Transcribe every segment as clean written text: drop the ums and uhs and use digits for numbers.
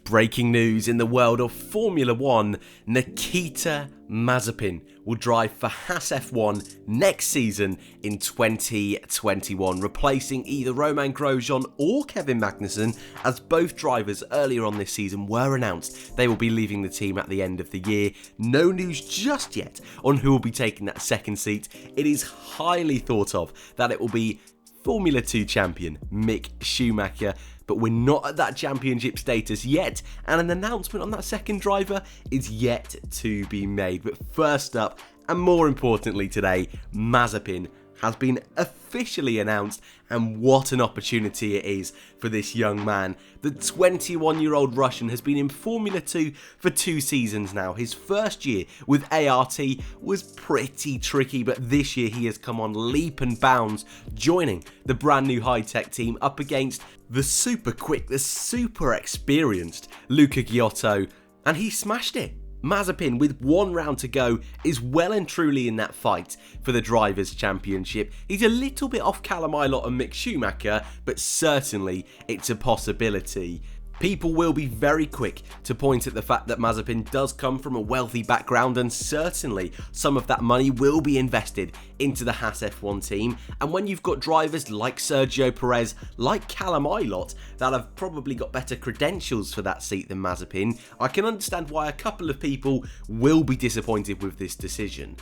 Breaking news in the world of Formula 1, Nikita Mazepin will drive for Haas F1 next season in 2021, replacing either Romain Grosjean or Kevin Magnussen, as both drivers earlier on this season were announced they will be leaving the team at the end of the year. No news just yet on who will be taking that second seat. It is highly thought of that it will be Formula 2 champion Mick Schumacher, but we're not at that championship status yet, and an announcement on that second driver is yet to be made. But first up, and more importantly today, Mazepin has been officially announced, and what an opportunity it is for this young man. The 21-year-old Russian has been in Formula 2 for 2 seasons now. His first year with ART was pretty tricky, but this year he has come on leap and bounds, joining the brand new Hitech team up against the super quick, the super experienced Luca Giotto, and he smashed it. Mazepin, with 1 round to go, is well and truly in that fight for the Drivers' Championship. He's a little bit off Callum Ilott and Mick Schumacher, but certainly it's a possibility. People will be very quick to point at the fact that Mazepin does come from a wealthy background, and certainly some of that money will be invested into the Haas F1 team. And when you've got drivers like Sergio Perez, like Callum Ilott, that have probably got better credentials for that seat than Mazepin, I can understand why a couple of people will be disappointed with this decision.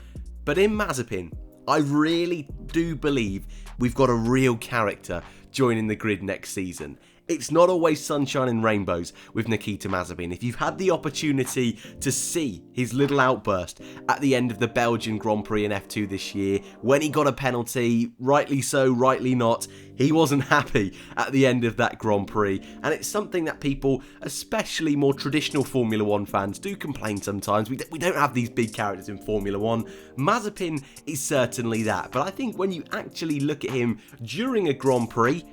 But in Mazepin, I really do believe we've got a real character joining the grid next season. It's not always sunshine and rainbows with Nikita Mazepin. If you've had the opportunity to see his little outburst at the end of the Belgian Grand Prix in F2 this year, when he got a penalty, rightly so, rightly not, he wasn't happy at the end of that Grand Prix. And it's something that people, especially more traditional Formula 1 fans, do complain sometimes. We don't have these big characters in Formula 1. Mazepin is certainly that. But I think when you actually look at him during a Grand Prix,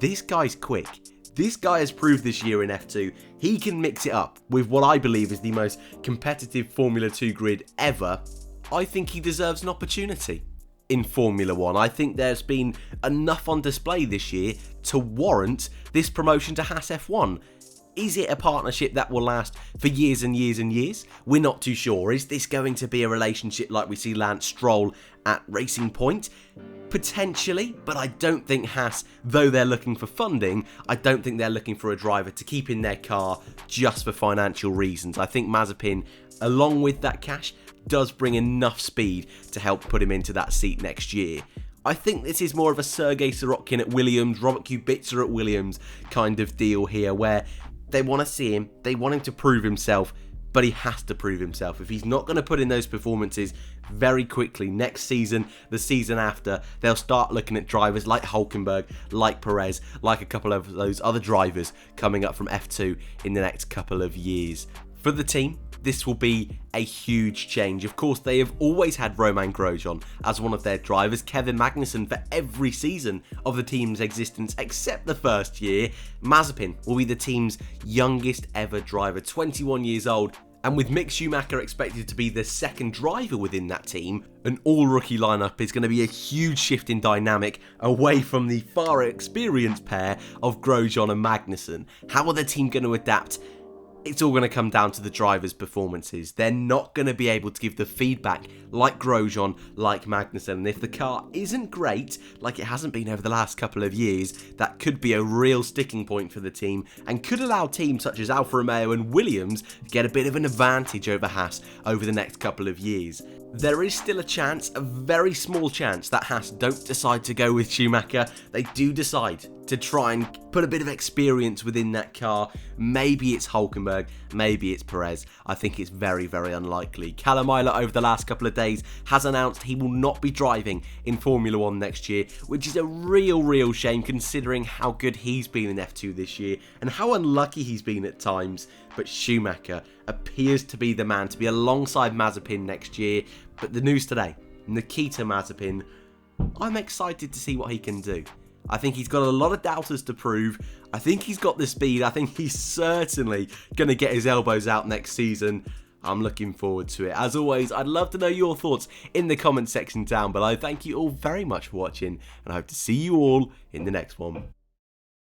this guy's quick. This guy has proved this year in F2 he can mix it up with what I believe is the most competitive Formula 2 grid ever. I think he deserves an opportunity in Formula 1. I think there's been enough on display this year to warrant this promotion to Haas F1. Is it a partnership that will last for years and years and years? We're not too sure. Is this going to be a relationship like we see Lance Stroll at Racing Point? Potentially, but I don't think Haas, though they're looking for funding, I don't think they're looking for a driver to keep in their car just for financial reasons. I think Mazepin, along with that cash, does bring enough speed to help put him into that seat next year. I think this is more of a Sergei Sorokin at Williams, Robert Kubica at Williams kind of deal here, where they want to see him, they want him to prove himself, but he has to prove himself. If he's not going to put in those performances very quickly next season, the season after, they'll start looking at drivers like Hülkenberg, like Perez, like a couple of those other drivers coming up from F2 in the next couple of years. For the team, this will be a huge change. Of course, they have always had Romain Grosjean as one of their drivers, Kevin Magnussen for every season of the team's existence except the first year. Mazepin will be the team's youngest ever driver, 21 years old, and with Mick Schumacher expected to be the second driver within that team, an all-rookie lineup is going to be a huge shift in dynamic away from the far experienced pair of Grosjean and Magnussen. How are the team going to adapt? It's all going to come down to the drivers' performances. They're not going to be able to give the feedback like Grosjean, like Magnussen. And if the car isn't great, like it hasn't been over the last couple of years, that could be a real sticking point for the team and could allow teams such as Alfa Romeo and Williams to get a bit of an advantage over Haas over the next couple of years. There is still a chance, a very small chance, that Haas don't decide to go with Schumacher. They do decide to try and put a bit of experience within that car. Maybe it's Hülkenberg, maybe it's Perez. I think it's very, very unlikely. Callum Ilott over the last couple of days has announced he will not be driving in Formula 1 next year, which is a real shame considering how good he's been in F2 this year and how unlucky he's been at times. But Schumacher appears to be the man to be alongside Mazepin next year. But the news today, Nikita Mazepin, I'm excited to see what he can do. I think he's got a lot of doubters to prove. I think he's got the speed. I think he's certainly going to get his elbows out next season. I'm looking forward to it. As always, I'd love to know your thoughts in the comment section down below. Thank you all very much for watching, and I hope to see you all in the next one.